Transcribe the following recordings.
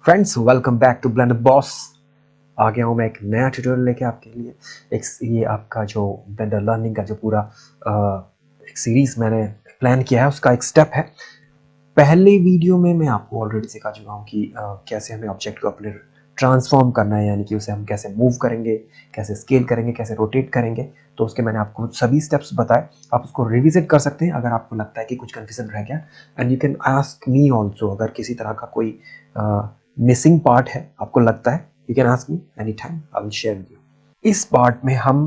Friends welcome back to Blender Boss. आ गया हूँ मैं एक नया ट्यूटोरियल लेके आपके लिए। ये आपका जो ब्लेंडर लर्निंग का जो पूरा एक सीरीज मैंने प्लान किया है उसका एक स्टेप है। पहले वीडियो में मैं आपको ऑलरेडी सिखा चुका हूँ कि कैसे हमें ऑब्जेक्ट को अपने ट्रांसफॉर्म करना है, यानी कि उसे हम कैसे मूव करेंगे, कैसे स्केल करेंगे, कैसे रोटेट करेंगे। तो उसके मैंने आपको सभी स्टेप्स बताए। आप उसको रिविजिट कर सकते हैं अगर आपको लगता है कि कुछ कन्फ्यूजन रह गया। And you can ask me also, अगर किसी तरह का कोई मिसिंग पार्ट है आपको लगता है, you can ask me any time, I will share with you. इस पार्ट में हम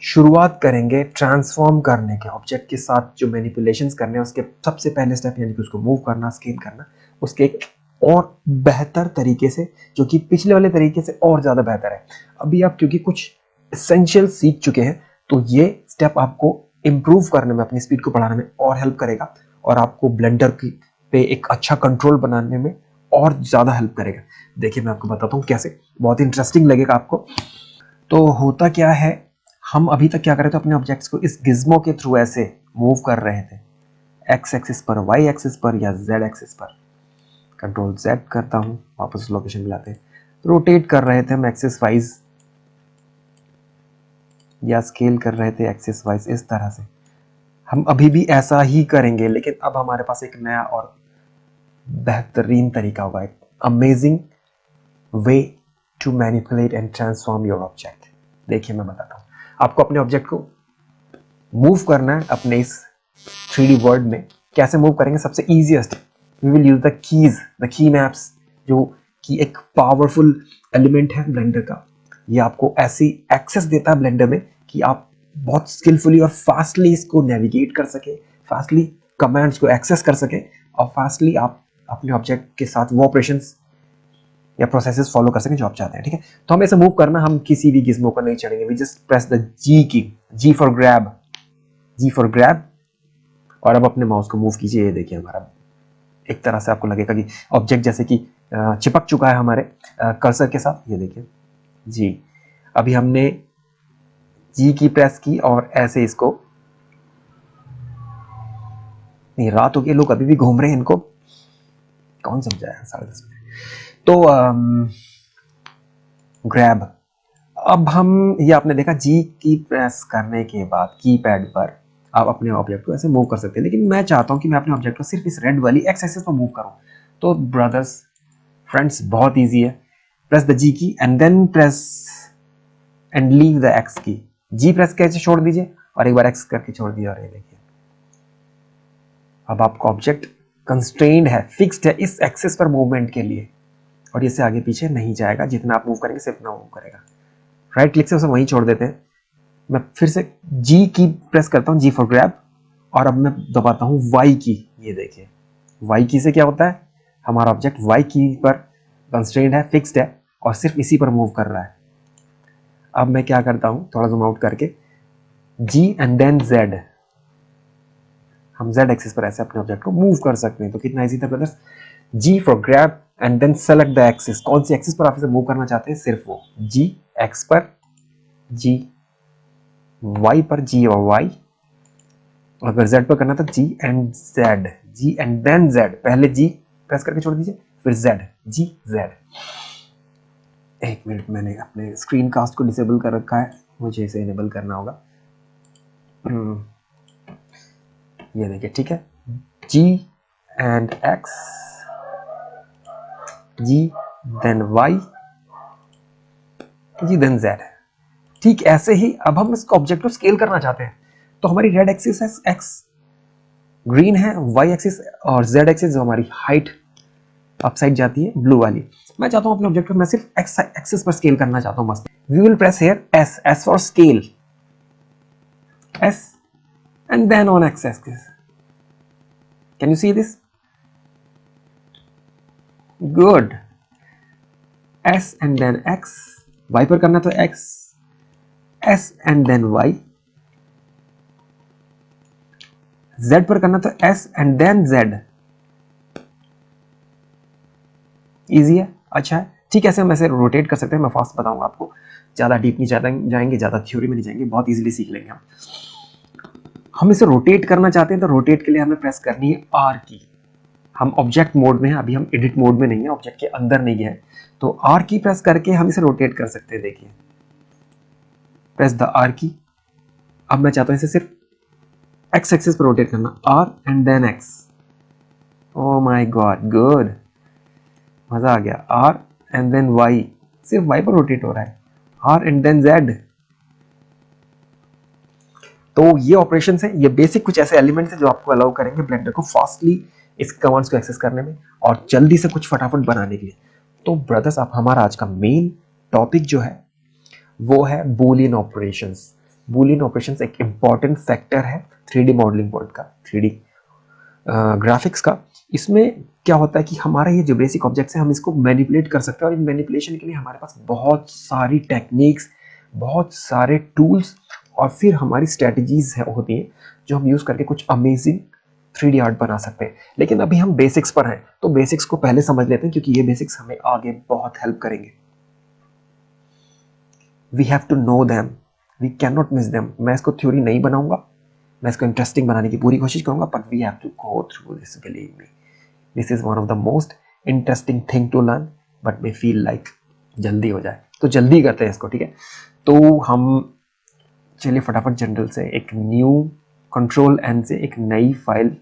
शुरुआत करेंगे ट्रांसफॉर्म करने के ऑब्जेक्ट के साथ। जो मैनिपुलेशंस करने हैं उसके सबसे पहले स्टेप, यानी कि उसको मूव करना, स्केल करना, उसके एक और बेहतर तरीके से, जो कि पिछले वाले तरीके से और ज़्यादा बेहतर है। अभी आप क्योंकि कुछ एसेंशियल सीख चुके हैं, तो ये स्टेप आपको इम्प्रूव करने में, अपनी स्पीड को बढ़ाने में और हेल्प करेगा, और आपको ब्लेंडर की पे एक अच्छा कंट्रोल बनाने में और ज़्यादा हेल्प करेगा। देखिए मैं आपको बताता हूँ कैसे, बहुत इंटरेस्टिंग लगेगा आपको। तो होता क्या है, हम अभी तक क्या कर रहे थे, अपने ऑब्जेक्ट्स को इस गिज्मो के थ्रू ऐसे मूव कर रहे थे, एक्स एक्सिस पर, वाई एक्सिस पर या जेड एक्सिस पर। कंट्रोल जेड करता हूं, वापस लोकेशन मिलाते हैं। रोटेट कर रहे थे हम एक्सिस वाइज, या स्केल कर रहे थे एक्सिस वाइज, इस तरह से। हम अभी भी ऐसा ही करेंगे, लेकिन अब हमारे पास एक नया और बेहतरीन तरीका होगा, एक amazing way to manipulate and transform your object. देखिए मैं बताता हूँ आपको। अपने ऑब्जेक्ट को मूव करना है अपने इस 3D वर्ल्ड में। कैसे मूव करेंगे? सबसे easiest, we will use the keys, the key maps, जो कि एक पावरफुल एलिमेंट है ब्लेंडर का। ये आपको ऐसी एक्सेस देता है ब्लेंडर में कि आप बहुत स्किलफुली और फास्टली इसको नेविगेट कर सके, फास्टली कमांड्स को एक्सेस कर सके, और फास्टली आप अपने ऑब्जेक्ट के साथ वो ऑपरेशंस या प्रोसेसेस फॉलो कर सकें जो आप चाहते हैं। ठीक है, तो हमें ऐसे मूव करना, हम किसी भी गिज्मो पर नहीं चढ़ेंगे। We just press the G key, G for grab, G for grab. और अब अपने माउस को मूव कीजिए। ये देखिए हमारा एक तरह से आपको लगेगा कि ऑब्जेक्ट जैसे कि चिपक चुका है हमारे कर्सर के साथ। ये देखिए जी, अभी हमने जी की प्रेस की और ऐसे इसको, नहीं रात हो गई, लोग अभी भी घूम रहे हैं, इनको कौन समझाया? 10:30 बजे। तो ग्रैब, अब हम, ये आपने देखा जी की प्रेस करने के बाद कीपैड पर आप अपने ऑब्जेक्ट को ऐसे मूव कर सकते हैं। लेकिन मैं चाहता हूं कि मैं अपने ऑब्जेक्ट को सिर्फ इस रेड वाली एक्स एक्सिस पर मूव करूं। तो ब्रदर्स, फ्रेंड्स, बहुत इजी है। Press the G key and then press and leave the X key. G press करके छोड़ दीजिए और एक बार एक्स करके छोड़ दिया, और ये देखिए अब आपका ऑब्जेक्ट कंस्ट्रेन्ड है, फिक्स्ड है इस एक्सिस पर मूवमेंट के लिए, और इससे आगे पीछे नहीं जाएगा। जितना आप मूव करेंगे सिर्फ ना मूव करेगा। राइट क्लिक से उसे वहीं छोड़ देते हैं। मैं फिर से जी की प्रेस करता हूं, जी फॉर ग्रैब, और अब मैं दबाता हूं वाई की। ये देखिए वाई की से क्या होता है, हमारा ऑब्जेक्ट वाई की पर कंस्ट्रेन्ड है, फिक्स्ड है, और सिर्फ इसी पर मूव कर रहा है। अब मैं क्या करता हूं, थोड़ा जूम आउट करके, जी एंड देन जेड, हम जेड एक्सिस पर ऐसे अपने ऑब्जेक्ट को मूव कर सकते हैं। तो कितना इजी था brothers. G for grab and then select the axis. कौन सी एक्सिस पर आप इसे मूव करना चाहते हैं, सिर्फ वो जी एक्स पर, जी वाई पर, जी और वाई। अगर जेड पर करना था G and Z, G and then Z. पहले जी प्रेस करके छोड़ दीजिए, फिर जेड, जी जेड। एक मिनट, मैंने अपने स्क्रीन कास्ट को डिसेबल कर रखा है, मुझे इसे इनेबल करना होगा। ये देखिए ठीक है, G and X, G then Y, G then Z. ठीक ऐसे ही अब हम इस ऑब्जेक्ट को स्केल करना चाहते हैं। तो हमारी रेड एक्सिस है, एक्स ग्रीन है, वाई एक्सिस, और जेड एक्सिस जो हमारी हाइट अपसाइड जाती है ब्लू वाली। मैं चाहता हूं अपने ऑब्जेक्ट को मैं सिर्फ एक्स एक्सिस पर स्केल करना चाहता हूं। मस्त, we will press here S, S for scale, S and then on X axis. Can you see this? Good. S and then X, Y पर करना तो X, S and then Y, Z पर करना तो S and then Z. Easy है, अच्छा है। ठीक है, ऐसे हम ऐसे रोटेट कर सकते हैं। मैं फास्ट बताऊंगा आपको, ज़्यादा डीप नहीं जाएंगे, ज़्यादा थ्योरी में नहीं जाएंगे, बहुत इजीली सीख लेंगे हम इसे रोटेट करना चाहते हैं तो रोटेट के लिए हमें प्रेस करनी है आर की। हम ऑब्जेक्ट मोड में हैं, अभी हम एडिट मोड में नहीं है, ऑब्जेक्ट के अंदर नहीं है। तो आर की प्रेस करके हम इसे रोटेट कर सकते हैं। देखिए, प्रेस द आर की। अब मैं चाहता हूं इसे सिर्फ एक्स एक्सिस पर रोटेट करना, R and then X. Oh my God, good, मजा आ गया। आर एंड देन वाई, सिर्फ वाई पर रोटेट हो रहा है। R and then Z. तो ये ऑपरेशन है, ये बेसिक कुछ ऐसे एलिमेंट्स हैं जो आपको अलाउ करेंगे ब्लेंडर को फास्टली इस कमांड्स को एक्सेस करने में और जल्दी से कुछ फटाफट बनाने के लिए। तो ब्रदर्स, आप हमारा आज का मेन टॉपिक जो है वो है बूलियन ऑपरेशंस। बूलियन ऑपरेशंस एक इंपॉर्टेंट फैक्टर है 3D मॉडलिंग वर्ल्ड का, 3D ग्राफिक्स का। इसमें क्या होता है कि हमारा ये जो बेसिक ऑब्जेक्ट्स है हम इसको मैनिपुलेट कर सकते हैं और इन मैनिपुलेशन के लिए हमारे पास बहुत सारी टेक्निक्स, बहुत सारे टूल्स और फिर हमारी स्ट्रेटजीज होती हैं जो हम यूज़ करके कुछ अमेजिंग 3D आर्ट बना सकते हैं। लेकिन अभी हम बेसिक्स पर हैं, तो बेसिक्स को पहले समझ लेते हैं क्योंकि ये बेसिक्स हमें आगे बहुत हेल्प करेंगे। We have to know them, we can not miss them. मैं इसको थ्योरी नहीं बनाऊंगा, मैं इसको इंटरेस्टिंग बनाने की पूरी कोशिश करूंगा, but we have to go through this, believe me. This is one of the most interesting thing to learn, but may feel like जल्दी हो जाए, तो जल्दी करते हैं इसको, ठीक है। तो हम चलिए फटाफट जनरल से एक न्यू कंट्रोल एन से एक नई फाइल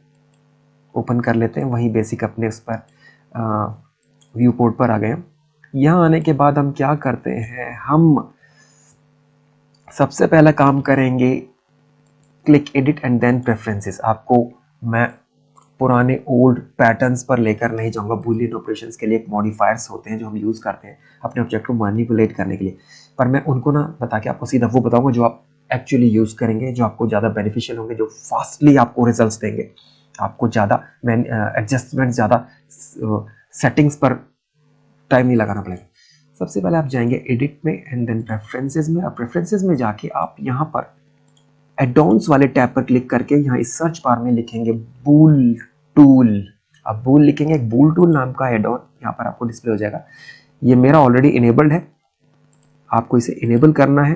ओपन कर लेते हैं। वहीं बेसिक अपने उस पर व्यू पोर्ट पर आ गए हैं। यहाँ आने के बाद हम क्या करते हैं, हम सबसे पहला काम करेंगे click edit and then preferences. आपको मैं पुराने ओल्ड पैटर्न्स पर लेकर नहीं जाऊंगा। बूलियन ऑपरेशंस के लिए एक मॉडिफायर्स होते हैं जो हम यूज़ करते हैं अपने ऑब्जेक्ट को मैनिपुलेट करने के लिए, पर मैं उनको ना बता के आपको सीधा वो बताऊंगा जो आप एक्चुअली यूज़ करेंगे, जो आपको ज़्यादा बेनिफिशियल होंगे, जो फास्टली आपको रिजल्ट्स देंगे। आपको ज़्यादा एडजस्टमेंट, ज़्यादा सेटिंग्स पर टाइम नहीं लगाना पड़ेगा। सबसे पहले आप जाएंगे एडिट में एंड देन प्रेफरेंसेस में। अब प्रेफरेंसेस में जाके आप यहाँ पर एडॉन्स वाले टैब पर क्लिक करके यहाँ इस सर्च बार में लिखेंगे बूल टूल। अब बूल लिखेंगे, एक बूल टूल नाम का एडॉन यहाँ पर आपको डिस्प्ले हो जाएगा। ये मेरा ऑलरेडी इनेबल्ड है, आपको इसे इनेबल करना है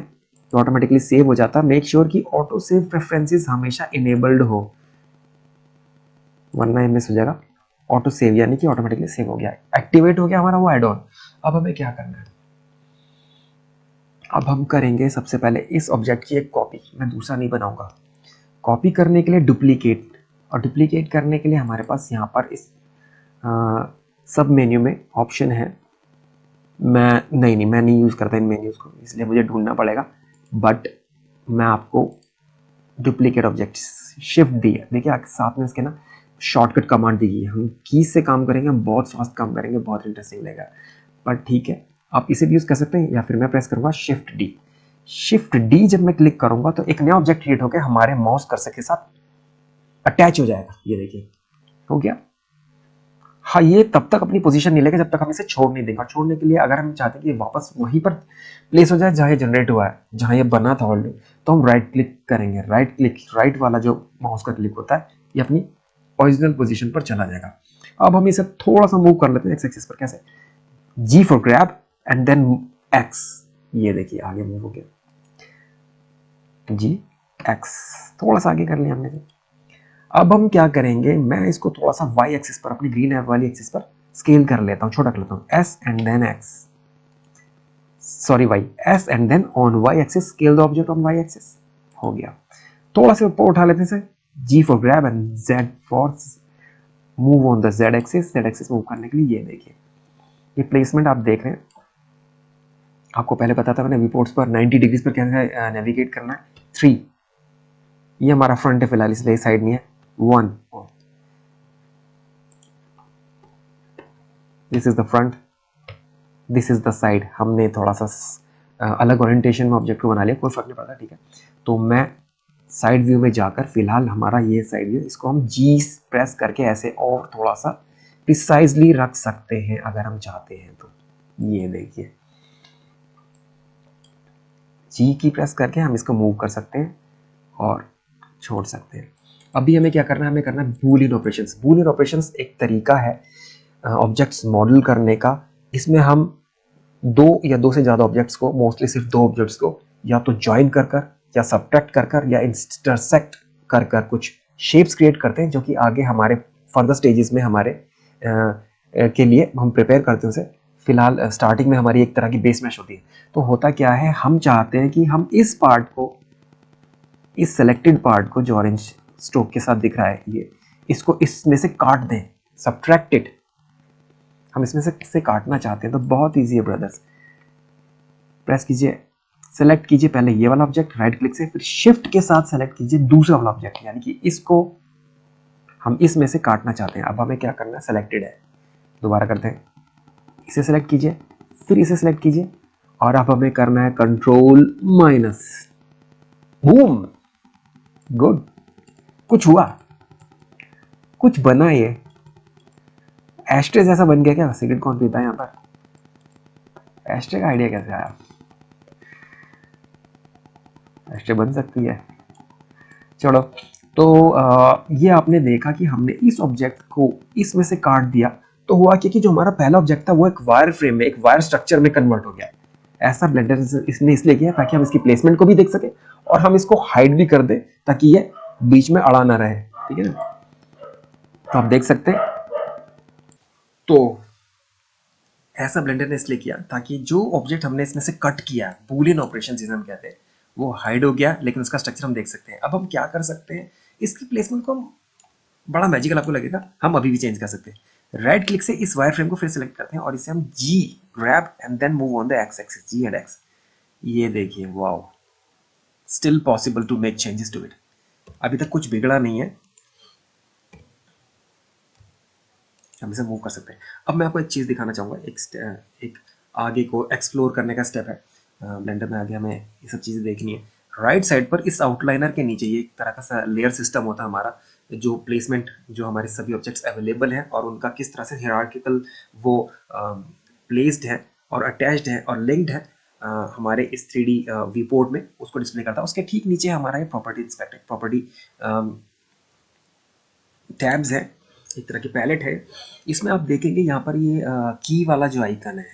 तो ऑटोमेटिकली सेव हो जाता है। मेक श्योर कि ऑटो सेव प्रेफरेंसेस हमेशा इनेबल्ड हो, वरना मिस हो जाएगा। ऑटो सेव यानी कि ऑटोमेटिकली सेव हो गया, एक्टिवेट हो गया हमारा वो एडॉन। अब हमें क्या करना है, अब हम करेंगे सबसे पहले इस ऑब्जेक्ट की एक कॉपी। मैं दूसरा नहीं बनाऊंगा। कॉपी करने के लिए डुप्लीकेट, और डुप्लीकेट करने के लिए हमारे पास यहाँ पर इस सब मेन्यू में ऑप्शन है। मैं नहीं यूज़ करता इन मेन्यूज़ को, इसलिए मुझे ढूंढना पड़ेगा। बट मैं आपको डुप्लीकेट ऑब्जेक्ट शिफ्ट दी है, देखिए साथ में इसके ना शॉर्टकट कमांड दी है। हम कीज से काम करेंगे, हम बहुत फास्ट काम करेंगे, बहुत इंटरेस्टिंग लगेगा। पर ठीक है, आप इसे भी यूज़ कर सकते हैं या फिर मैं प्रेस करूँगा शिफ्ट डी। शिफ्ट डी जब मैं क्लिक करूँगा तो एक नया ऑब्जेक्ट क्रिएट होकर हमारे माउस कर्सर के साथ अटैच हो जाएगा। ये देखिए हो गया। हाँ, ये तब तक अपनी पोजीशन नहीं लेगा जब तक हम इसे छोड़ नहीं देंगे। छोड़ने के लिए अगर हम चाहते हैं कि वापस वहीं पर प्लेस हो जाए जहाँ ये जनरेट हुआ है, जहाँ ये बना था ऑलरेडी, तो हम राइट क्लिक करेंगे। राइट क्लिक, राइट वाला जो माउस का क्लिक होता है, ये अपनी ओरिजिनल पोजीशन पर चला जाएगा। अब हम इसे थोड़ा सा मूव कर लेते हैं एक्स एक्सिस पर। कैसे, G for grab and then X. ये देखिए आगे मूव हो गया, जी एक्स, थोड़ा सा आगे कर लिया हमने। अब हम क्या करेंगे, मैं इसको थोड़ा सा वाई एक्सिस पर, अपनी ग्रीन एप वाली एक्सिस पर स्केल कर लेता हूँ, छोटा कर लेता हूँ। S and then X, sorry Y, S and then on Y axis, scale the object on Y axis. हो गया। थोड़ा सा ऊपर उठा लेते हैं, G for grab and Z for move on the Z axis. Z axis move करने के लिए ये देखिए, ये प्लेसमेंट आप देख रहे हैं। आपको पहले पता था मैंने विपोर्ट्स पर 90 डिग्रीज पर कैसे नेविगेट करना है। 3, ये हमारा फ्रंट है फिलहाल, इसलिए साइड नहीं है। 1, this is the front, this is the side. हमने थोड़ा सा अलग ओरिएंटेशन में ऑब्जेक्ट को बना लिया, कोई फर्क नहीं पड़ता, ठीक है। तो मैं साइड व्यू में जाकर, फिलहाल हमारा ये साइड व्यू, इसको हम जी प्रेस करके ऐसे और थोड़ा सा प्रिसाइजली रख सकते हैं अगर हम चाहते हैं तो। ये देखिए, जी की प्रेस करके हम इसको मूव कर सकते हैं और छोड़ सकते हैं। अभी हमें क्या करना है, हमें करना है बूलियन ऑपरेशंस। बूलियन ऑपरेशंस एक तरीका है ऑब्जेक्ट्स मॉडल करने का। इसमें हम दो से ज़्यादा ऑब्जेक्ट्स को, मोस्टली सिर्फ 2 ऑब्जेक्ट्स को, या तो ज्वाइन कर कर या सब्ट्रैक्ट कर कर या इंटरसेक्ट कर कर कुछ शेप्स क्रिएट करते हैं जो कि आगे हमारे फर्दर स्टेजेस में हमारे के लिए हम प्रिपेयर करते हैं उसे। फिलहाल स्टार्टिंग में हमारी एक तरह की बेस मैश होती है। तो होता क्या है, हम चाहते हैं कि हम इस पार्ट को, इस सेलेक्टेड पार्ट को जो ऑरेंज स्ट्रोक के साथ दिख रहा है ये, इसको इसमें से काट दें, सब्ट्रैक्टेड, हम इसमें से काटना चाहते हैं। तो बहुत ईजी है ब्रदर्स, प्रेस कीजिए, सेलेक्ट कीजिए पहले ये वाला ऑब्जेक्ट राइट क्लिक से, फिर शिफ्ट के साथ सेलेक्ट कीजिए दूसरा वाला ऑब्जेक्ट, यानी कि इसको हम इसमें से काटना चाहते हैं। अब हमें क्या करना है, सेलेक्टेड है, दोबारा करते हैं, इसे सेलेक्ट कीजिए, फिर इसे सेलेक्ट कीजिए, और अब हमें करना है कंट्रोल माइनस, बूम, गुड, कुछ हुआ, कुछ बना, ये एस्ट्रे जैसा बन गया क्या? सिगरेट कौन पीता है यहाँ पर? एस्ट्रे का आइडिया कैसे आया? एस्ट्रे बन सकती है, चलो। तो ये आपने देखा कि हमने इस ऑब्जेक्ट को इसमें से काट दिया, तो हुआ क्या कि जो हमारा पहला ऑब्जेक्ट था वो एक वायर फ्रेम में, एक वायर स्ट्रक्चर में कन्वर्ट हो गया। ऐसा ब्लेंडर इसने इसलिए किया ताकि हम इसकी प्लेसमेंट को भी देख सके और हम इसको हाइड भी कर दे ताकि ये बीच में अड़ा ना रहे, ठीक है ना? तो आप देख सकते हैं, तो ऐसा ब्लेंडर ने इसलिए किया ताकि जो ऑब्जेक्ट हमने इसमें से कट किया, बूलियन ऑपरेशन जिसे हम कहते हैं, वो हाइड हो गया, लेकिन उसका स्ट्रक्चर हम देख सकते हैं। अब हम क्या कर सकते हैं, इसकी प्लेसमेंट को हम, बड़ा मैजिकल आपको लगेगा, हम अभी भी चेंज कर सकते हैं। राइट क्लिक से इस वायर फ्रेम को फिर सेलेक्ट करते हैं और इसे हम G grab and then move on the X axis, G and X. ये देखिए, wow, still possible to make changes to it. अभी तक कुछ बिगड़ा नहीं है, हम इसे मूव कर सकते हैं। अब मैं आपको एक चीज़ दिखाना चाहूँगा, एक आगे को एक्सप्लोर करने का स्टेप है। ब्लेंडर में आगे हमें ये सब चीज़ें देखनी है। राइट साइड पर इस आउटलाइनर के नीचे ये एक तरह का लेयर सिस्टम होता है हमारा, जो प्लेसमेंट, जो हमारे सभी ऑब्जेक्ट्स अवेलेबल हैं और उनका किस तरह से हियरार्किकल वो प्लेस्ड है और अटैच्ड है और लिंक्ड है हमारे इस 3D व्यू पोर्ट में, उसको डिस्प्ले करता है। उसके ठीक नीचे हमारा ये प्रॉपर्टी इंस्पेक्टर, प्रॉपर्टी टैब्स है, एक तरह की पैलेट है। इसमें आप देखेंगे यहाँ पर ये की वाला जो आइकन है,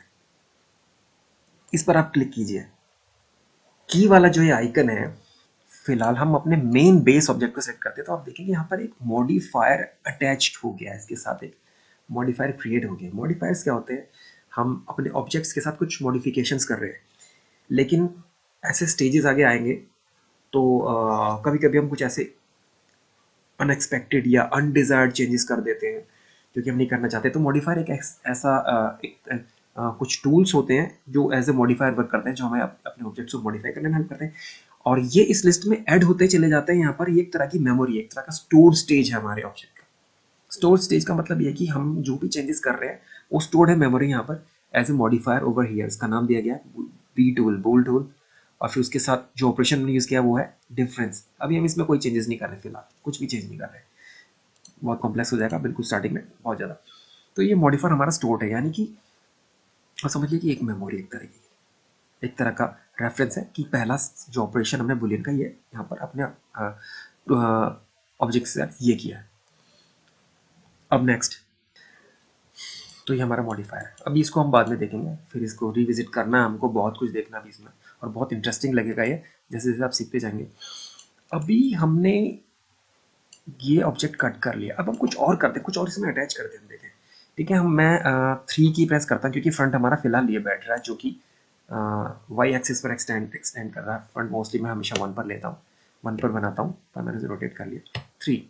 इस पर आप क्लिक कीजिए। की वाला जो ये आइकन है, फिलहाल हम अपने मेन बेस ऑब्जेक्ट को सेलेक्ट करते हैं, तो आप देखेंगे यहाँ पर एक मॉडिफायर अटैच्ड हो गया है, इसके साथ एक मॉडिफायर क्रिएट हो गया। मॉडिफायर्स क्या होते हैं, हम अपने ऑब्जेक्ट्स के साथ कुछ मॉडिफिकेशंस कर रहे हैं, लेकिन ऐसे स्टेजेस आगे आएंगे तो कभी कभी हम कुछ ऐसे अनएक्सपेक्टेड या अनडिजायर्ड चेंजेस कर देते हैं क्योंकि हम नहीं करना चाहते। तो मॉडिफायर एक ऐसा कुछ टूल्स होते हैं जो एज ए मॉडिफायर वर्क करते हैं, जो हमें अपने ऑब्जेक्ट्स को मॉडिफाई करने में हेल्प करते हैं, और ये इस लिस्ट में ऐड होते चले जाते हैं। यहाँ पर ये एक तरह की मेमोरी, एक तरह का स्टोर स्टेज है हमारे ऑब्जेक्ट का। स्टोर स्टेज का मतलब ये है कि हम जो भी चेंजेस कर रहे हैं वो स्टोर्ड है मेमोरी यहाँ पर as a modifier over here. इसका नाम दिया गया बी टूल, बोल टूल, और फिर उसके साथ जो ऑपरेशन हमने यूज़ किया वो है डिफरेंस। अभी हम इसमें कोई चेंजेस नहीं कर रहे, फिलहाल कुछ भी चेंज नहीं कर रहे, बहुत कॉम्प्लेक्स हो जाएगा बिल्कुल स्टार्टिंग में, बहुत ज़्यादा। तो ये मॉडिफायर हमारा स्टोर्ड है, यानी कि और समझ लीजिए कि एक मेमोरी, एक तरह की, एक तरह का रेफरेंस है कि पहला जो ऑपरेशन हमने बुलियन का ये यहाँ पर अपने ऑब्जेक्ट से ये किया है। अब नेक्स्ट, तो ये हमारा मॉडिफायर है। अभी इसको हम बाद में देखेंगे, फिर इसको रिविजिट करना है हमको, बहुत कुछ देखना भी इसमें, और बहुत इंटरेस्टिंग लगेगा ये जैसे जैसे आप सीखते जाएंगे। अभी हमने ये ऑब्जेक्ट कट कर लिया, अब हम कुछ और करते हैं, कुछ और इसमें अटैच करते हैं, देखें। ठीक है, हम मैं 3 की प्रेस करता हूँ क्योंकि फ्रंट हमारा फिलहाल ये बैठ रहा है जो कि वाई एक्सिस पर एक्सटेंड कर रहा है। फ्रंट मोस्टली मैं हमेशा 1 पर लेता हूँ, 1 पर बनाता हूँ, पर मैंने इसे रोटेट कर लिया 3।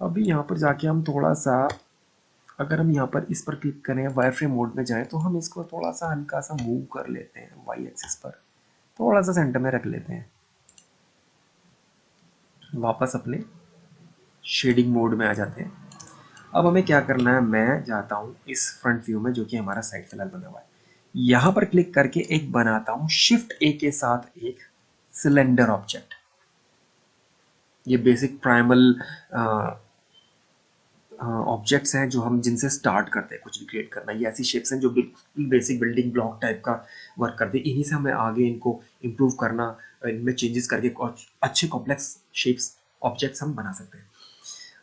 अभी यहाँ पर जाके हम थोड़ा सा, अगर हम यहाँ पर इस पर क्लिक करें, वायर फ्रेम मोड में जाएं, तो हम इसको थोड़ा सा हल्का सा मूव कर लेते हैं वाई एक्सिस पर, थोड़ा सा सेंटर में रख लेते हैं, वापस अपने शेडिंग मोड में आ जाते हैं। अब हमें क्या करना है, मैं जाता हूँ इस फ्रंट व्यू में जो कि हमारा साइड फिलहाल बना हुआ है, यहाँ पर क्लिक करके एक बनाता हूँ शिफ्ट ए के साथ एक सिलेंडर ऑब्जेक्ट। ये बेसिक प्राइमल ऑब्जेक्ट्स हैं जो हम जिनसे स्टार्ट करते हैं कुछ भी क्रिएट करना। ये ऐसी शेप्स हैं जो बिल्कुल बेसिक बिल्डिंग ब्लॉक टाइप का वर्क करते हैं, इन्हीं से हमें आगे इनको इम्प्रूव करना, इनमें चेंजेस करके अच्छे कॉम्प्लेक्स शेप्स ऑब्जेक्ट्स हम बना सकते हैं।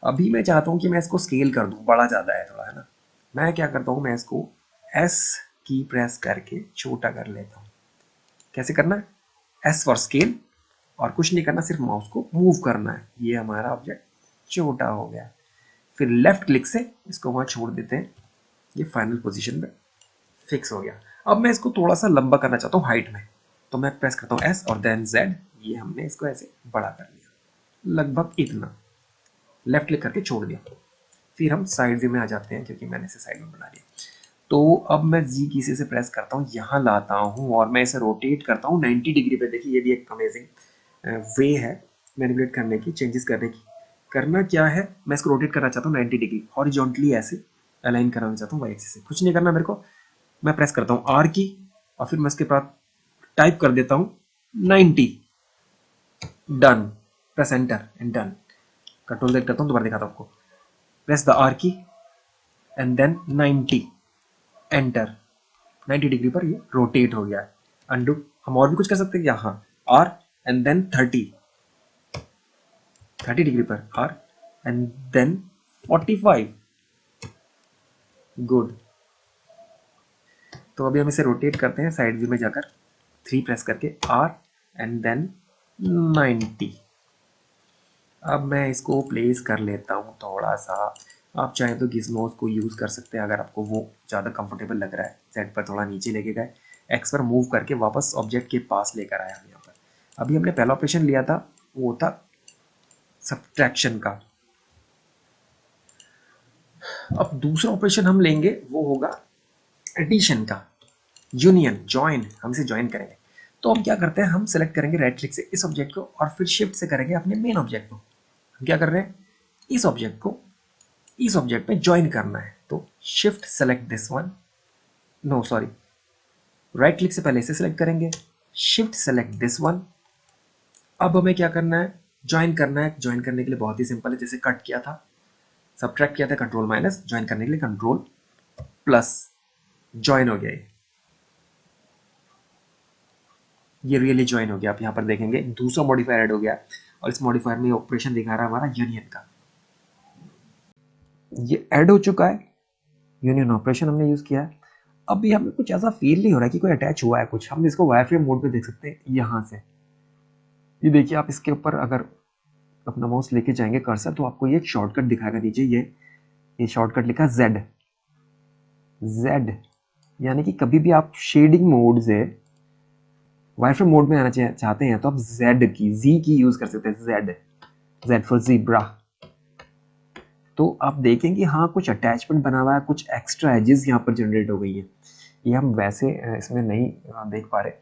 अभी मैं चाहता हूँ कि मैं इसको स्केल कर दूँ, बड़ा ज़्यादा है थोड़ा, है ना। मैं क्या करता हूँ, मैं इसको एस की प्रेस करके छोटा कर लेता हूँ। कैसे करना है, एस फॉर स्केल, और कुछ नहीं करना, सिर्फ माउस को मूव करना है। ये हमारा ऑब्जेक्ट छोटा हो गया। फिर लेफ्ट क्लिक से इसको वहाँ छोड़ देते हैं, ये फाइनल पोजीशन में फिक्स हो गया। अब मैं इसको थोड़ा सा लंबा करना चाहता हूँ हाइट में, तो मैं प्रेस करता हूँ एस और देन जेड, ये हमने इसको ऐसे बड़ा कर लिया लगभग इतना, लेफ्ट क्लिक करके छोड़ दिया। फिर हम साइड व्यू में आ जाते हैं क्योंकि मैंने इसे साइड में बना लिया। तो अब मैं जी की से प्रेस करता हूँ, यहाँ लाता हूँ और मैं इसे रोटेट करता हूँ 90 डिग्री पे। देखिए ये भी एक अमेजिंग वे है मैनिपुलेट करने की, चेंजेस करने की। करना क्या है, मैं इसको रोटेट करना चाहता हूँ 90 डिग्री, हॉरिजॉन्टली ऐसे अलाइन कराना चाहता हूँ वाई एक्सिस से। कुछ नहीं करना मेरे को, मैं प्रेस करता हूँ आर की और फिर मैं इसके बाद टाइप कर देता हूँ 90, done, press enter and done. Control Z करता हूँ, दोबारा दिखाता हूँ आपको, प्रेस द आर की एंड देन 90, एंटर। 90 डिग्री पर ये रोटेट हो गया है। अंडू, हम और भी कुछ कर सकते हैं यहाँ, आर एंड देन 30 डिग्री पर आर एंड देन 45, गुड। तो अभी हम इसे रोटेट करते हैं साइड व्यू में जाकर, 3 प्रेस करके आर एंड देन 90। अब मैं इसको प्लेस कर लेता हूँ थोड़ा सा, आप चाहें तो गिज़मोस को यूज़ कर सकते हैं अगर आपको वो ज़्यादा कंफर्टेबल लग रहा है। जेड पर थोड़ा नीचे लेके गए, एक्स पर मूव करके वापस ऑब्जेक्ट के पास लेकर आया हम यहाँ पर। अभी हमने पहला ऑपरेशन लिया था, वो था सब्ट्रैक्शन का। अब दूसरा ऑपरेशन हम लेंगे वो होगा एडिशन का, यूनियन, ज्वाइन, हम इसे ज्वाइन करेंगे। तो हम क्या करते हैं, हम सेलेक्ट करेंगे राइट क्लिक से इस ऑब्जेक्ट को और फिर शिफ्ट से करेंगे अपने मेन ऑब्जेक्ट को। हम क्या कर रहे हैं, इस ऑब्जेक्ट को इस ऑब्जेक्ट में ज्वाइन करना है, तो shift select this one, no sorry, right click से पहले इसे सेलेक्ट करेंगे, शिफ्ट सेलेक्ट दिस वन। अब हमें क्या करना है, ज्वाइन करना है। ज्वाइन करने के लिए बहुत ही सिंपल है, जैसे कट किया था, सब्ट्रैक्ट किया था कंट्रोल माइनस, ज्वाइन करने के लिए कंट्रोल प्लस, ज्वाइन हो गया ये रियली ज्वाइन हो गया। आप यहाँ पर देखेंगे दूसरा मॉडिफायर ऐड हो गया और इस मॉडिफायर में ऑपरेशन दिखा रहा है हमारा यूनियन का, ये ऐड हो चुका है, यूनियन ऑपरेशन हमने यूज किया है। अभी हमें कुछ ऐसा फील नहीं हो रहा है कि कोई अटैच हुआ है कुछ, हम इसको वायरफ्रेम मोड में देख सकते हैं यहाँ से। ये देखिए, आप इसके ऊपर अगर अपना माउस लेके जाएंगे कर्सर, तो आपको ये एक शॉर्टकट दिखाएगा नीचे, ये शॉर्टकट लिखा जेड, जेड, यानी कि कभी भी आप शेडिंग मोड से वाईफ्रेम मोड में आना चाहते हैं तो आप जेड की, जी की यूज कर सकते हैं, जेड, जेड फॉर जीब्रा। तो आप देखेंगे हाँ कुछ अटैचमेंट बना हुआ है, कुछ एक्स्ट्रा एजेस यहाँ पर जनरेट हो गई है। ये हम वैसे इसमें नहीं देख पा रहे,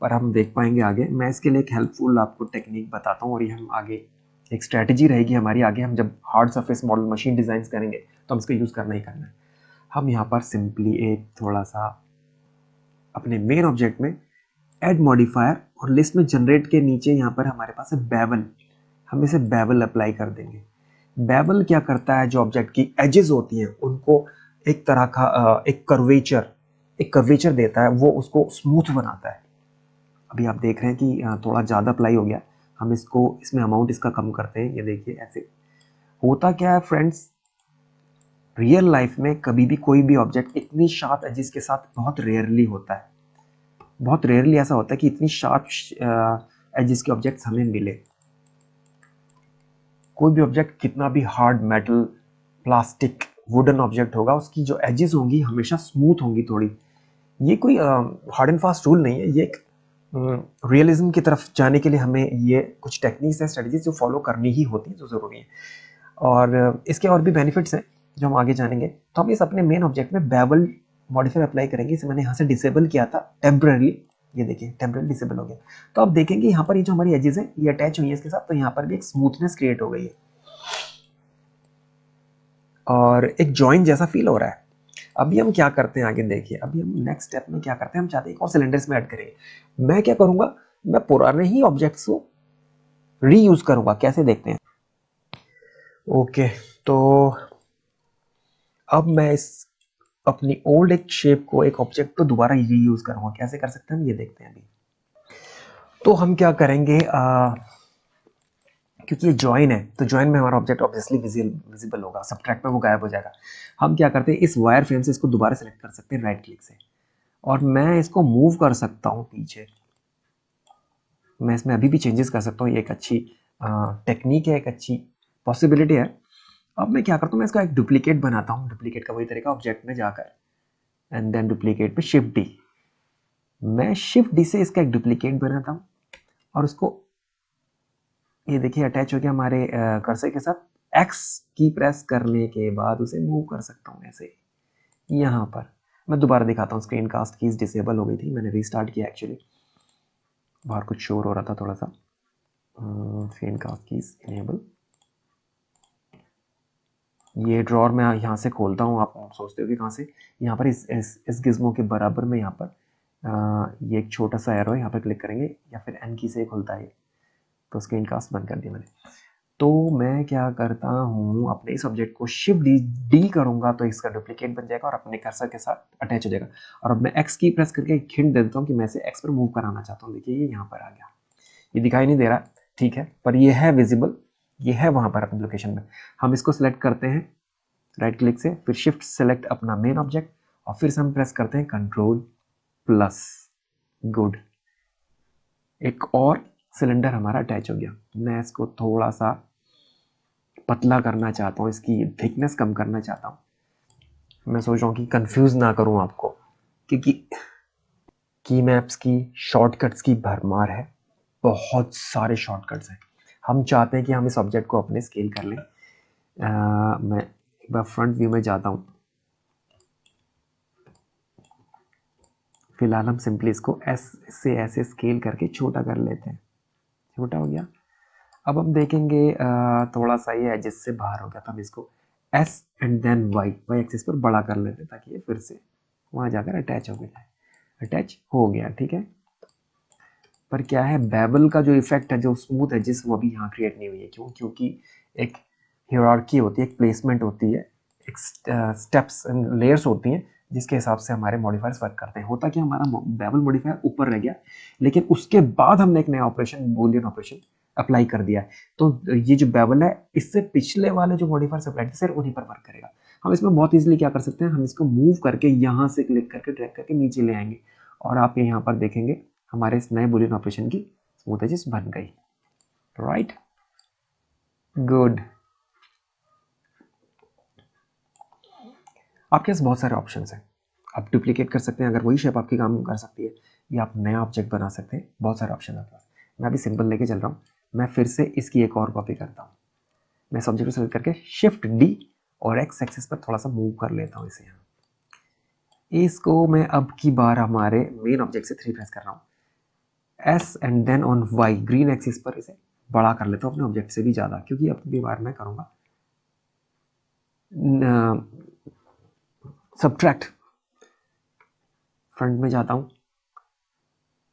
पर हम देख पाएंगे आगे। मैं इसके लिए एक हेल्पफुल आपको टेक्निक बताता हूँ और ये हम आगे एक स्ट्रैटेजी रहेगी हमारी, आगे हम जब hard surface model machine design करेंगे तो हम इसका यूज करना ही करना है। हम यहाँ पर सिंपली एक थोड़ा सा अपने मेन ऑब्जेक्ट में ऐड मॉडिफायर और लिस्ट में जनरेट के नीचे यहाँ पर हमारे पास है बेवल, हम इसे बेवल अप्लाई कर देंगे। बेवल क्या करता है, जो ऑब्जेक्ट की एजेस होती हैं उनको एक तरह का एक कर्वेचर देता है, वो उसको स्मूथ बनाता है। अभी आप देख रहे हैं कि थोड़ा ज़्यादा अप्लाई हो गया, हम इसको इसमें अमाउंट इसका कम करते हैं। ये देखिए ऐसे होता क्या है फ्रेंड्स, रियल लाइफ में कभी भी कोई भी ऑब्जेक्ट इतनी शार्प एजेस के साथ बहुत रेयरली होता है, बहुत रेयरली ऐसा होता है कि इतनी शार्प एजेस के ऑब्जेक्ट्स हमें मिले। कोई भी ऑब्जेक्ट कितना भी hard metal, plastic, wooden object होगा, उसकी जो एजेस होंगी हमेशा स्मूथ होंगी थोड़ी। ये कोई हार्ड एंड फास्ट रूल नहीं है, ये एक रियलिज्म की तरफ जाने के लिए हमें ये कुछ टेक्निक्स है, स्ट्रेटजीज जो फॉलो करनी ही होती है, जो ज़रूरी है। और इसके और भी बेनिफिट्स हैं जो हम आगे जानेंगे। तो हम इस अपने मेन ऑब्जेक्ट में बेवल मॉडिफायर अप्लाई करेंगे। इसे मैंने यहाँ से डिसेबल किया था टेम्पररी, ये देखिए टेम्पररी डिसेबल हो गया। तो आप देखेंगे यहाँ पर ये जो हमारी एजेस हैं ये अटैच हुई है इसके साथ, तो यहाँ पर भी एक स्मूथनेस क्रिएट हो गई है और एक जॉइन जैसा फील हो रहा है। अभी हम क्या करते हैं आगे देखिए, अभी हम नेक्स्ट स्टेप में क्या करते हैं, हम चाहते हैं एक और सिलेंडर इसमें ऐड करेंगे। मैं क्या करूंगा, मैं पुराने ही ऑब्जेक्ट्स को रीयूज करूंगा, कैसे देखते हैं। ओके, तो अब मैं इस अपनी ओल्ड एक शेप को, एक ऑब्जेक्ट को दोबारा रीयूज करूंगा, कैसे कर सकते हैं हम ये देखते हैं अभी। तो हम क्या करेंगे, क्योंकि ये ज्वाइन है तो ज्वाइन में हमारा ऑब्जेक्ट ऑब्वियसली विजिबल होगा, सब्ट्रैक्ट में वो गायब हो जाएगा। हम क्या करते हैं, इस वायर फ्रेम से इसको दोबारा सेलेक्ट कर सकते हैं राइट क्लिक से, और मैं इसको मूव कर सकता हूँ पीछे। मैं इसमें अभी भी चेंजेस कर सकता हूँ, ये एक अच्छी टेक्निक है, एक अच्छी पॉसिबिलिटी है। अब मैं क्या करता हूँ, मैं इसका एक डुप्लीकेट बनाता हूँ। डुप्लीकेट का वही तरीका, ऑब्जेक्ट में जाकर एंड देन डुप्लीकेट पे शिफ्ट डी। मैं शिफ्ट डी से इसका एक डुप्लीकेट बनाता हूँ और उसको, ये देखिए अटैच हो गया हमारे कर्सर के साथ। एक्स की प्रेस करने के बाद उसे मूव कर सकता हूँ ऐसे यहाँ पर। मैं दोबारा दिखाता हूँ, स्क्रीन कास्ट कीज डिसेबल हो गई थी, मैंने रीस्टार्ट किया एक्चुअली, बाहर कुछ शोर हो रहा था थोड़ा सा। स्क्रीन कास्ट कीज इनेबल, ये ड्रॉर मैं यहाँ से खोलता हूँ। आप सोचते हो कि कहाँ से, यहाँ पर इस गिज्मो के बराबर में यहाँ पर ये एक छोटा सा एरो है, यहाँ पर क्लिक करेंगे या फिर एन की से खुलता है। तो स्क्रीन कास्ट बंद कर दिया मैंने। तो मैं क्या करता हूँ, अपने इस ऑब्जेक्ट को शिफ्ट डी करूँगा तो इसका डुप्लीकेट बन जाएगा और अपने कर्सर के साथ अटैच हो जाएगा। और अब मैं एक्स की प्रेस करके एक हिंट दे देता हूँ कि मैं इसे एक्स पर मूव कराना चाहता हूँ। देखिए ये यहाँ पर आ गया, ये दिखाई नहीं दे रहा, ठीक है, पर ये है विजिबल, ये है वहाँ पर अपनी लोकेशन में। हम इसको सिलेक्ट करते हैं राइट क्लिक से, फिर शिफ्ट सेलेक्ट अपना मेन ऑब्जेक्ट और फिर से हम प्रेस करते हैं कंट्रोल प्लस। गुड, एक और सिलेंडर हमारा अटैच हो गया। मैं इसको थोड़ा सा पतला करना चाहता हूँ, इसकी थिकनेस कम करना चाहता हूँ। मैं सोच रहा हूँ कि कंफ्यूज ना करूँ आपको, क्योंकि की मैप्स की शॉर्टकट्स की भरमार है, बहुत सारे शॉर्टकट्स हैं। हम चाहते हैं कि हम इस ऑब्जेक्ट को अपने स्केल कर लें। मैं एक बार फ्रंट व्यू में जाता हूँ। फिलहाल हम सिंपली इसको एस से ऐसे स्केल करके छोटा कर लेते हैं। छोटा हो गया। अब हम देखेंगे थोड़ा सा ये एजेस से बाहर हो गया, तो हम इसको S and then Y axis पर बड़ा कर लेते हैं ताकि ये फिर से वहाँ जाकर अटैच हो जाए। अटैच हो गया, ठीक है। पर क्या है, बेवल का जो इफेक्ट है, जो स्मूथ एजेस, वो अभी यहाँ क्रिएट नहीं हुई है। क्यों? क्योंकि एक हियरार्की होती है, एक प्लेसमेंट होती है, एक स्टेप्स एंड लेयर्स होती हैं जिसके हिसाब से हमारे मॉडिफायर्स वर्क करते हैं। होता कि हमारा बेवल मॉडिफायर ऊपर रह गया, लेकिन उसके बाद हमने एक नया ऑपरेशन, बूलियन ऑपरेशन अप्लाई कर दिया है, तो ये जो बेवल है इससे पिछले वाले जो मॉडिफायर्स अप्लाई थे सिर्फ उन्हीं पर वर्क करेगा। हम इसमें बहुत इजीली क्या कर सकते हैं, हम इसको मूव करके यहाँ से क्लिक करके ड्रैग करके नीचे ले आएंगे और आप यहाँ पर देखेंगे हमारे इस नए बूलियन ऑपरेशन की स्मूथ एजेस बन गई। Right, good. आपके पास बहुत सारे ऑप्शन हैं। आप डुप्लीकेट कर सकते हैं अगर वही शेप आपकी काम कर सकती है, या आप नया ऑब्जेक्ट बना सकते हैं। बहुत सारे ऑप्शन है आपके पास। मैं अभी सिंपल लेके चल रहा हूँ। मैं फिर से इसकी एक और कॉपी करता हूँ। मैं इस ऑब्जेक्ट को सेलेक्ट करके शिफ्ट डी और एक्स एक्सिस पर थोड़ा सा मूव कर लेता हूँ इसे। यहाँ इसको मैं अब की बार हमारे मेन ऑब्जेक्ट से 3 प्रेस कर रहा हूँ। S and then on Y green axis पर इसे बड़ा कर लेता हूँ अपने ऑब्जेक्ट से भी ज़्यादा, क्योंकि अब की बार मैं करूँगा सबट्रैक्ट। फ्रंट में जाता हूँ,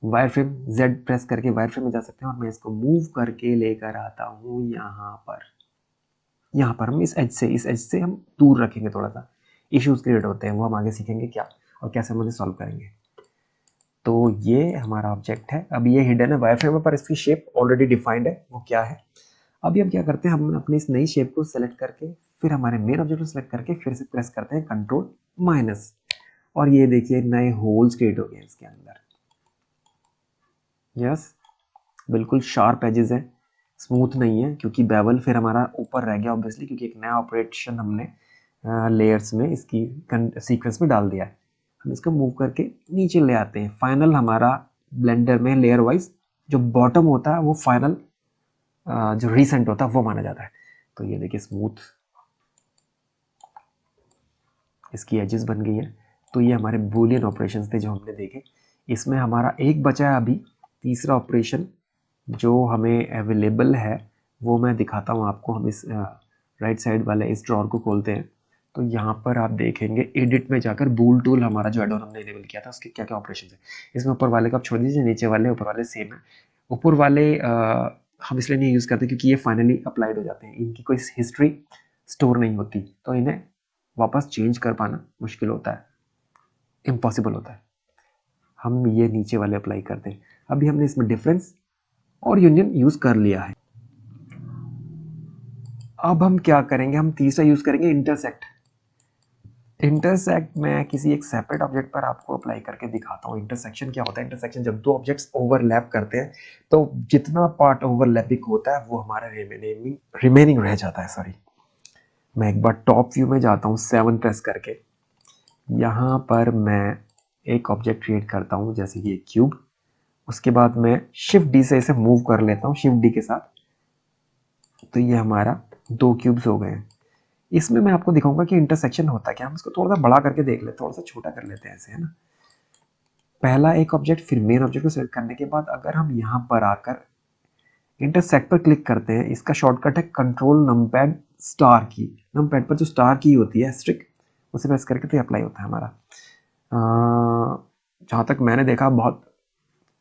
वायर फ्रेम जेड प्रेस करके वायर फ्रेम में जा सकते हैं और मैं इसको मूव करके लेकर आता हूँ यहाँ पर। यहाँ पर हम इस एज से हम दूर रखेंगे। थोड़ा सा इश्यूज क्रिएट होते हैं, वो हम आगे सीखेंगे क्या और कैसे हम उन्हें सॉल्व करेंगे। तो ये हमारा ऑब्जेक्ट है। अब ये हिडन है वायर फ्रेम पर, इसकी शेप ऑलरेडी डिफाइंड है, वो क्या है। अभी हम क्या करते हैं, हम अपनी इस नई शेप को सेलेक्ट करके फिर हमारे मेन ऑब्जेक्ट को सेलेक्ट करके फिर से प्रेस करते हैं कंट्रोल माइनस, और ये देखिए नए होल्स क्रिएट हो गए इसके अंदर। यस, बिल्कुल शार्प एजेस है, स्मूथ नहीं है, क्योंकि बेवल फिर हमारा ऊपर रह गया ऑब्वियसली, क्योंकि एक नया ऑपरेशन हमने लेयर्स में इसकी सीक्वेंस में डाल दिया है। हम इसको मूव करके नीचे ले आते हैं। फाइनल हमारा ब्लेंडर में लेयर वाइज जो बॉटम होता है वो फाइनल जो रिसेंट होता है वो माना जाता है। तो ये देखिए स्मूथ इसकी एजेस बन गई है। तो ये हमारे बूलियन ऑपरेशंस थे जो हमने देखे। इसमें हमारा एक बचा है अभी, तीसरा ऑपरेशन जो हमें अवेलेबल है वो मैं दिखाता हूँ आपको। हम इस राइट साइड वाले इस ड्रॉर को खोलते हैं, तो यहाँ पर आप देखेंगे एडिट में जाकर बूल टूल हमारा जो एडोन हमने इनेबल किया था उसके क्या क्या ऑपरेशन है। इसमें ऊपर वाले का आप छोड़ दीजिए, नीचे वाले ऊपर वाले सेम है। ऊपर वाले हम इसलिए नहीं यूज़ करते क्योंकि ये फाइनली अप्लाइड हो जाते हैं, इनकी कोई हिस्ट्री स्टोर नहीं होती, तो इन्हें वापस चेंज कर पाना मुश्किल होता है, इम्पॉसिबल होता है। हम ये नीचे वाले अप्लाई करते हैं। अभी हमने इसमें डिफरेंस और यूनियन यूज़ कर लिया है। अब हम क्या करेंगे, हम तीसरा यूज़ करेंगे इंटरसेक्ट। इंटरसेक्ट मैं किसी एक सेपरेट ऑब्जेक्ट पर आपको अप्लाई करके दिखाता हूँ। इंटरसेक्शन क्या होता है, इंटरसेक्शन जब दो ऑब्जेक्ट्स ओवरलैप करते हैं तो जितना पार्ट ओवरलैपिंग होता है वो हमारा रिमेनिंग रह जाता है। सॉरी, मैं एक बार टॉप व्यू में जाता हूँ 7 प्रेस करके। यहाँ पर मैं एक ऑब्जेक्ट क्रिएट करता हूँ जैसे कि एक क्यूब। उसके बाद मैं शिफ्ट डी से इसे मूव कर लेता हूँ शिफ्ट डी के साथ। तो ये हमारा 2 क्यूब्स हो गए हैं। इसमें मैं आपको दिखाऊंगा कि इंटरसेक्शन होता है क्या। हम इसको थोड़ा सा बड़ा करके देख लेते, थोड़ा सा छोटा कर लेते हैं ऐसे, है ना। पहला एक ऑब्जेक्ट, फिर मेन ऑब्जेक्ट को सिलेक्ट करने के बाद अगर हम यहाँ पर आकर इंटरसेक्ट पर क्लिक करते हैं, इसका शॉर्टकट है कंट्रोल नमपैड स्टार की। नमपैड पर जो स्टार की होती है स्ट्रिक, उसे प्रेस करके तो अप्लाई होता है हमारा। जहाँ तक मैंने देखा बहुत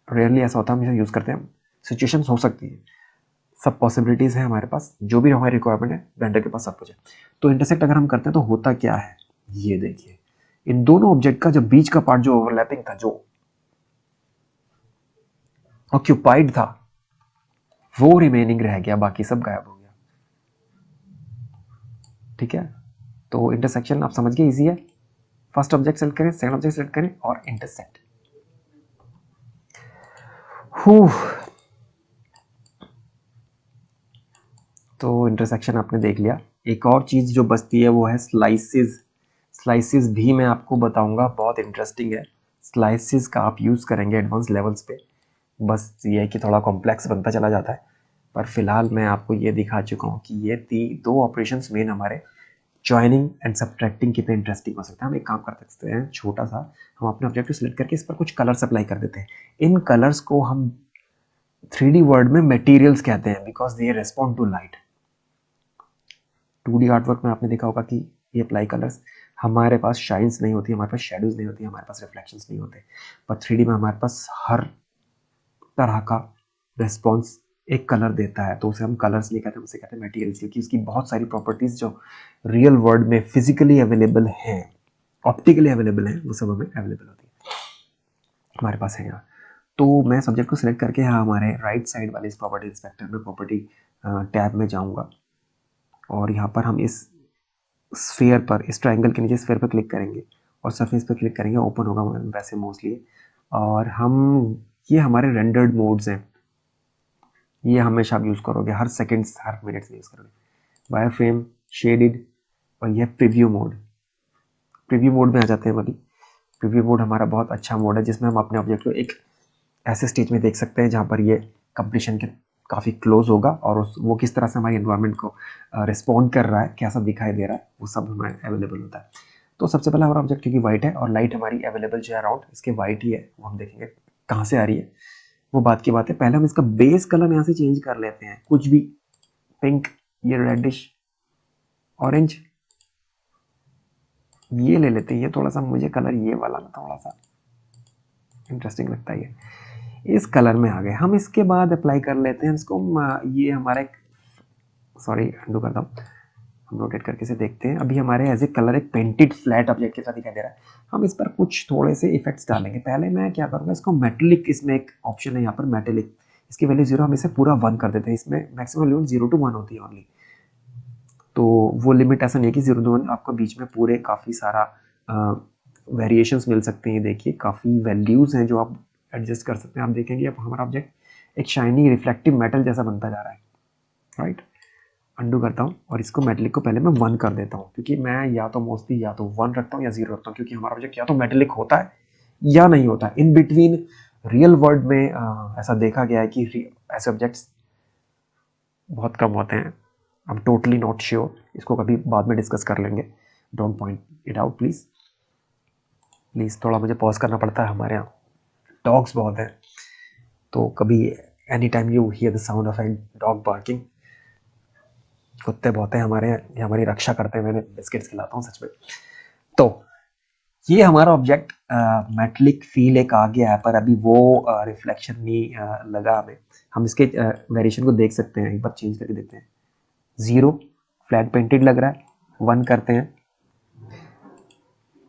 रेयरली ऐसा होता है, हम इसे यूज़ करते हैं। सिचुएशंस हो सकती है, सब पॉसिबिलिटीज़ है हमारे पास, जो भी हमारी रिक्वायरमेंट है ब्लेंडर के पास सब कुछ है। तो इंटरसेक्ट अगर हम करते हैं तो होता क्या है, ये देखिए। इन दोनों ऑब्जेक्ट का जो बीच का पार्ट जो ओवरलैपिंग था, जो ऑक्यूपाइड था, वो रिमेनिंग रह गया, बाकी सब गायब हो गया। ठीक है, तो इंटरसेक्शन आप समझ गए, इजी है। फर्स्ट ऑब्जेक्ट सेलेक्ट करें, सेकंड ऑब्जेक्ट सेलेक्ट करें और इंटरसेक्ट। तो इंटरसेक्शन आपने देख लिया। एक और चीज़ जो बचती है वो है स्लाइसिस। स्लाइसिस भी मैं आपको बताऊंगा, बहुत इंटरेस्टिंग है। स्लाइसिस का आप यूज़ करेंगे एडवांस लेवल्स पे। बस ये है कि थोड़ा कॉम्प्लेक्स बनता चला जाता है, पर फिलहाल मैं आपको ये दिखा चुका हूँ कि ये दो ऑपरेशंस मेन हमारे जॉइनिंग एंड सब्ट्रैक्टिंग कितने इंटरेस्टिंग हो सकते हैं। हम एक काम कर सकते हैं छोटा सा, हम अपने ऑब्जेक्ट को सिलेक्ट करके इस पर कुछ कलर्स अप्लाई कर देते हैं। इन कलर्स को हम 3D वर्ड में मटेरियल्स कहते हैं, because they respond to light. 2D artwork में आपने देखा होगा कि ये अप्लाई कलर्स, हमारे पास शाइन्स नहीं होती, हमारे पास शेडोज नहीं होती, हमारे पास रिफ्लेक्शंस नहीं होते। पर 3D में हमारे पास हर तरह का रिस्पॉन्स एक कलर देता है, तो उसे हम कलर्स नहीं कहते, उसे कहते हैं मटेरियल्स, क्योंकि उसकी बहुत सारी प्रॉपर्टीज जो रियल वर्ल्ड में फिजिकली अवेलेबल हैं, ऑप्टिकली अवेलेबल हैं, वो सब हमें अवेलेबल होती है, हमारे पास है यहाँ। तो मैं सब्जेक्ट को सिलेक्ट करके यहाँ हमारे राइट साइड वाले इस प्रॉपर्टी इंस्पेक्टर में प्रॉपर्टी टैब में जाऊँगा और यहाँ पर हम इस स्फीयर पर, इस ट्रायंगल के नीचे स्फीयर पर क्लिक करेंगे और सरफेस पर क्लिक करेंगे, ओपन होगा वैसे मोस्टली। और हम, ये हमारे रेंडर्ड मोड्स हैं, ये हमेशा आप यूज़ करोगे, हर सेकंड्स हर मिनट्स में यूज़ करोगे। वायर फ्रेम, शेडिड, और यह प्रीव्यू मोड। प्रीव्यू मोड में आ जाते हैं अभी। प्रीव्यू मोड हमारा बहुत अच्छा मोड है जिसमें हम अपने ऑब्जेक्ट को एक ऐसे स्टेज में देख सकते हैं जहाँ पर ये कंप्लीशन के काफ़ी क्लोज होगा और वो किस तरह से हमारी एनवायरनमेंट को रिस्पॉन्ड कर रहा है, कैसा दिखाई दे रहा है, वो सब हमें अवेलेबल होता है। तो सबसे पहले हमारा ऑब्जेक्ट क्योंकि वाइट है और लाइट हमारी अवेलेबल जो है अराउंड इसके वाइट ही है, वो हम देखेंगे कहाँ से आ रही है, वो बात की बात है। पहले हम इसका बेस कलर यहाँ से चेंज कर लेते हैं, कुछ भी, पिंक, ये रेडिश, ऑरेंज, ये ले लेते हैं। ये थोड़ा सा मुझे कलर ये वाला ना थोड़ा सा इंटरेस्टिंग लगता है, इस कलर में आ गए हम। इसके बाद अप्लाई कर लेते हैं इसको, ये हमारे, सॉरी अंडू करता हूँ, हम रोटेट करके इसे देखते हैं। अभी हमारे एज ए कलर एक पेंटेड फ्लैट ऑब्जेक्ट के साथ दिखाई दे रहा है। हम इस पर कुछ थोड़े से इफेक्ट्स डालेंगे। पहले मैं क्या करूँगा, इसको मेटेलिक, इसमें एक ऑप्शन है यहाँ पर मेटेलिक, इसकी वैल्यू 0, हम इसे पूरा 1 कर देते हैं। इसमें मैक्सिमम लिमिट 0 to 1 होती है ओनली, तो वो लिमिट ऐसा नहीं है कि 0 to 1, आपको बीच में पूरे काफ़ी सारा वेरिएशंस मिल सकते हैं। देखिए काफ़ी वैल्यूज़ हैं जो आप एडजस्ट कर सकते हैं। आप देखेंगे अब हमारा ऑब्जेक्ट एक शाइनी रिफ्लेक्टिव मेटल जैसा बनता जा रहा है, राइट। अंडू करता हूँ और इसको मेटेलिक को पहले मैं 1 कर देता हूँ, क्योंकि मैं या तो मोस्टली या तो 1 रखता हूँ या 0 रखता हूँ, क्योंकि हमारा ऑब्जेक्ट या तो मेटेलिक होता है या नहीं होता है। इन बिटवीन रियल वर्ल्ड में ऐसा देखा गया है कि ऐसे ऑब्जेक्ट्स बहुत कम होते हैं। I am totally not sure, इसको कभी बाद में डिस्कस कर लेंगे। Don't point it out please. Please थोड़ा मुझे पॉज करना पड़ता है, हमारे यहाँ डॉग्स बहुत हैं, तो कभी any time you here the sound of a dog barking, कुत्ते बहुत हैं हमारे यहाँ, ये हमारी रक्षा करते हैं। मैंने बिस्किट्स खिलाता हूँ सच में। तो ये हमारा ऑब्जेक्ट मेटलिक फील एक आ गया है, पर अभी वो रिफ्लेक्शन नहीं लगा हमें। हम इसके वेरिएशन को देख सकते हैं, एक बार चेंज करके देखते हैं। 0 फ्लैट पेंटेड लग रहा है, 1 करते हैं,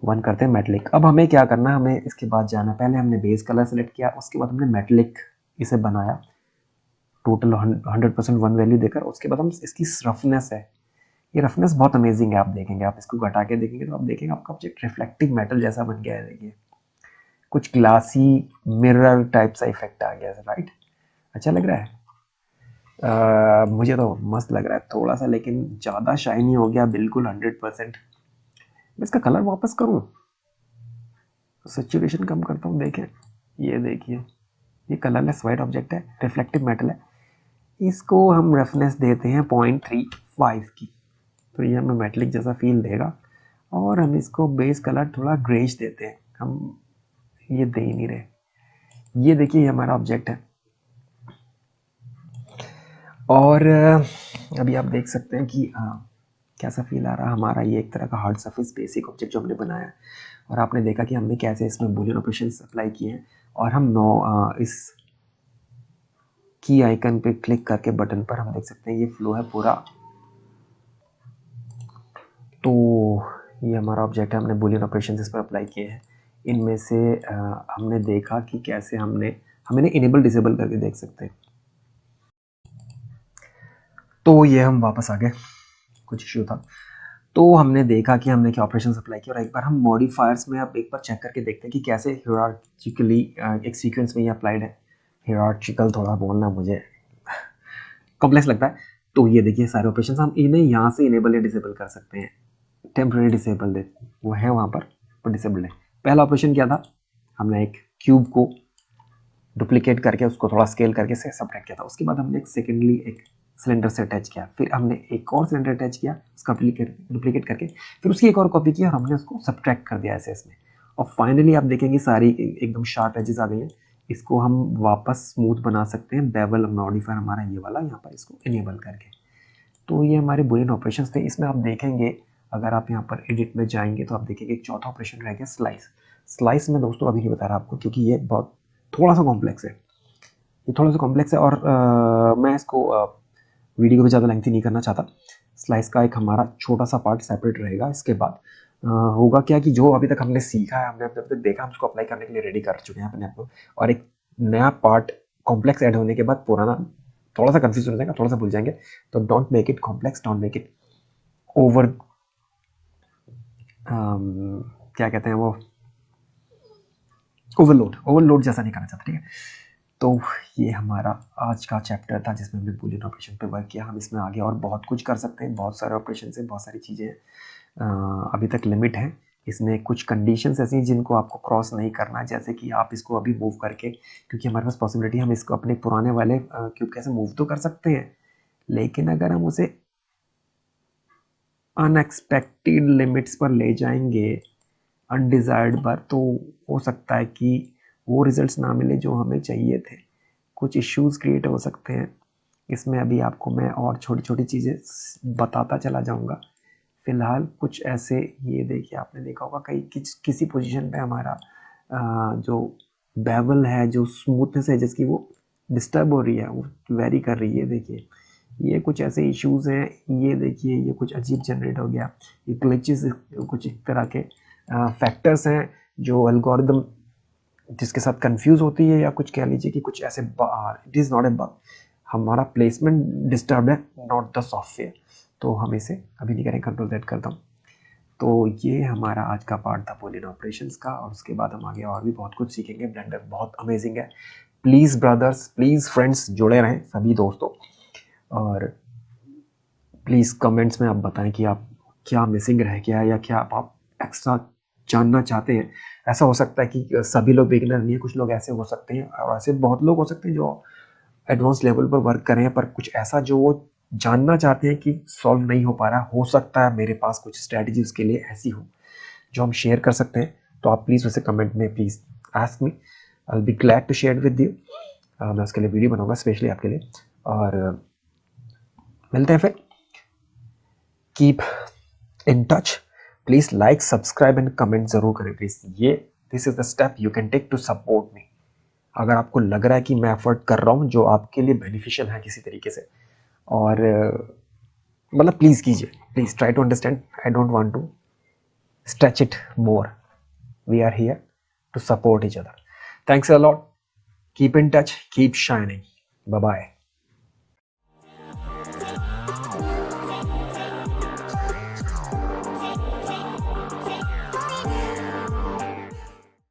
1 करते हैं मेटलिक। अब हमें क्या करना है, हमें इसके बाद जाना है, पहले हमने बेस कलर सेलेक्ट किया, उसके बाद हमने मेटलिक इसे बनाया टोटल 100% 1 वैल्यू देकर। उसके बाद हम इसकी रफनेस है, ये रफनेस बहुत अमेजिंग है। आप देखेंगे, आप इसको घटा के देखेंगे तो आप देखेंगे आपका ऑब्जेक्ट रिफ्लेक्टिव मेटल जैसा बन गया है। देखिए कुछ ग्लासी मिरर टाइप सा इफेक्ट आ गया है, राइट। अच्छा लग रहा है। मुझे तो मस्त लग रहा है थोड़ा सा, लेकिन ज़्यादा शाइनी हो गया बिल्कुल 100%। मैं इसका कलर वापस करूँ, सैचुरेशन कम करता हूँ, देखें ये देखिए, ये कलरलेस वाइट ऑब्जेक्ट है, रिफ्लेक्टिव मेटल है। इसको हम रेफनेस देते हैं 0.35 की, तो ये हमें मेटलिक जैसा फील देगा। और हम इसको बेस कलर थोड़ा ग्रेश देते हैं, हम ये दे ही नहीं रहे। ये देखिए ये हमारा ऑब्जेक्ट है। और अभी आप देख सकते हैं कि कैसा फील आ रहा है हमारा। ये एक तरह का हार्ड सरफेस बेसिक ऑब्जेक्ट जो हमने बनाया है, और आपने देखा कि हमने कैसे इसमें बूलियन ऑपरेशंस अप्लाई किए हैं। और हम इस की आइकन पे क्लिक करके बटन पर हम देख सकते हैं ये फ्लो है पूरा। तो ये हमारा ऑब्जेक्ट है, हमने बूलियन ऑपरेशंस इस पर अप्लाई किए हैं। इनमें से हमने देखा कि कैसे हम इन्हें इनेबल डिसेबल करके देख सकते हैं। तो ये हम वापस आ गए, कुछ इश्यू था। तो हमने देखा कि हमने क्या ऑपरेशन अप्लाई किया, और एक बार हम मॉडिफायर्स में अब एक बार चेक करके देखते हैं कि कैसे हियरार्चिकली एक सीक्वेंस में ये अप्लाइड है। हियरार्चिकल थोड़ा बोलना मुझे कॉम्प्लेक्स लगता है। तो ये देखिए सारे ऑपरेशन हम इन्हें यहाँ से इनेबल या डिसेबल कर सकते हैं। टेम्परेरी डिसेबल दे वो है वहाँ पर डिसेबल है। पहला ऑपरेशन क्या था, हमने एक क्यूब को डुप्लीकेट करके उसको थोड़ा स्केल करके से सब्ट्रैक्ट किया था। उसके बाद हमने एक सेकेंडली एक सिलेंडर से अटैच किया, फिर हमने एक और सिलेंडर अटैच किया उसका डुप्लीकेट करके, फिर उसकी एक और कॉपी किया और हमने उसको सब्ट्रैक्ट कर दिया ऐसे इसमें। और फाइनली आप देखेंगे सारी एकदम शार्प एजेस आ गई हैं। इसको हम वापस स्मूथ बना सकते हैं, बेवल मॉडिफायर हमारा ये वाला यहाँ पर इसको इनेबल करके। तो ये हमारे बुलियन ऑपरेशंस थे। इसमें आप देखेंगे अगर आप यहाँ पर एडिट में जाएंगे तो आप देखेंगे एक चौथा ऑपरेशन रह गया स्लाइस। स्लाइस में दोस्तों अभी नहीं बता रहा आपको, क्योंकि ये बहुत थोड़ा सा कॉम्प्लेक्स है, ये थोड़ा सा कॉम्प्लेक्स है। और मैं इसको वीडियो को ज़्यादा लेंथी नहीं करना चाहता। स्लाइस का एक हमारा छोटा सा पार्ट सेपरेट रहेगा। इसके बाद होगा क्या कि जो अभी तक हमने सीखा है, हमने अभी तक देखा, हम उसको अप्लाई करने के लिए रेडी कर चुके हैं अपने आप को। और एक नया पार्ट कॉम्प्लेक्स ऐड होने के बाद पुराना थोड़ा सा कंफ्यूज हो जाएगा, थोड़ा सा भूल जाएंगे। तो don't make it complex, don't make it over क्या कहते हैं वो, ओवरलोड जैसा नहीं करना चाहता, ठीक है। तो ये हमारा आज का चैप्टर था जिसमें हमने बूलियन ऑपरेशन पे वर्क किया। हम इसमें आगे और बहुत कुछ कर सकते हैं, बहुत सारे ऑपरेशन से बहुत सारी चीज़ें अभी तक लिमिट है इसमें। कुछ कंडीशंस ऐसी हैं जिनको आपको क्रॉस नहीं करना, जैसे कि आप इसको अभी मूव करके, क्योंकि हमारे पास पॉसिबिलिटी हम इसको अपने पुराने वाले क्यूब कैसे मूव तो कर सकते हैं, लेकिन अगर हम उसे अनएक्सपेक्टेड लिमिट्स पर ले जाएंगे, अनडिज़ायर्ड पर, तो हो सकता है कि वो रिजल्ट्स ना मिले जो हमें चाहिए थे। कुछ इश्यूज क्रिएट हो सकते हैं इसमें। अभी आपको मैं और छोटी छोटी चीज़ें बताता चला जाऊंगा। फिलहाल कुछ ऐसे, ये देखिए आपने देखा होगा कहीं किसी पोजीशन पे हमारा जो बेवल है, जो स्मूथनेस है जिसकी, वो डिस्टर्ब हो रही है, वो वेरी कर रही है। देखिए ये कुछ ऐसे इश्यूज हैं। ये देखिए ये कुछ अजीब जनरेट हो गया, ये ग्लिचेस कुछ एक तरह के फैक्टर्स हैं जो एल्गोरिदम जिसके साथ कंफ्यूज होती है, या कुछ कह लीजिए कि कुछ ऐसे, it is not a bug, हमारा प्लेसमेंट डिस्टर्ब है, नॉट द सॉफ्टवेयर। तो हम इसे अभी नहीं करें, कंट्रोल Z करता हूँ। तो ये हमारा आज का पार्ट था बूलियन ऑपरेशंस का, और उसके बाद हम आगे और भी बहुत कुछ सीखेंगे। ब्लेंडर बहुत अमेजिंग है। प्लीज़ ब्रदर्स, प्लीज़ फ्रेंड्स जुड़े रहें सभी दोस्तों, और प्लीज़ कमेंट्स में आप बताएं कि आप क्या मिसिंग रह गया है, या क्या आप एक्स्ट्रा जानना चाहते हैं। ऐसा हो सकता है कि सभी लोग बिगिनर नहीं है, कुछ लोग ऐसे हो सकते हैं, और ऐसे बहुत लोग हो सकते हैं जो एडवांस लेवल पर वर्क करें, पर कुछ ऐसा जो वो जानना चाहते हैं कि सॉल्व नहीं हो पा रहा। हो सकता है मेरे पास कुछ स्ट्रैटेजी उसके लिए ऐसी हो जो हम शेयर कर सकते हैं। तो आप प्लीज़ उसे कमेंट में please ask me, I will be glad to share with you. मैं उसके लिए वीडियो बनाऊंगा स्पेशली आपके लिए। और मिलते हैं फिर। Keep in touch. Please like, subscribe and comment ज़रूर करें प्लीज़। ये this is the step you can take to support me. अगर आपको लग रहा है कि मैं एफर्ट कर रहा हूँ जो आपके लिए बेनिफिशियल है किसी तरीके से, और मतलब प्लीज़ कीजिए, please try to understand. I don't want to stretch it more. We are here to support each other. Thanks a lot. Keep in touch, keep shining. Bye bye.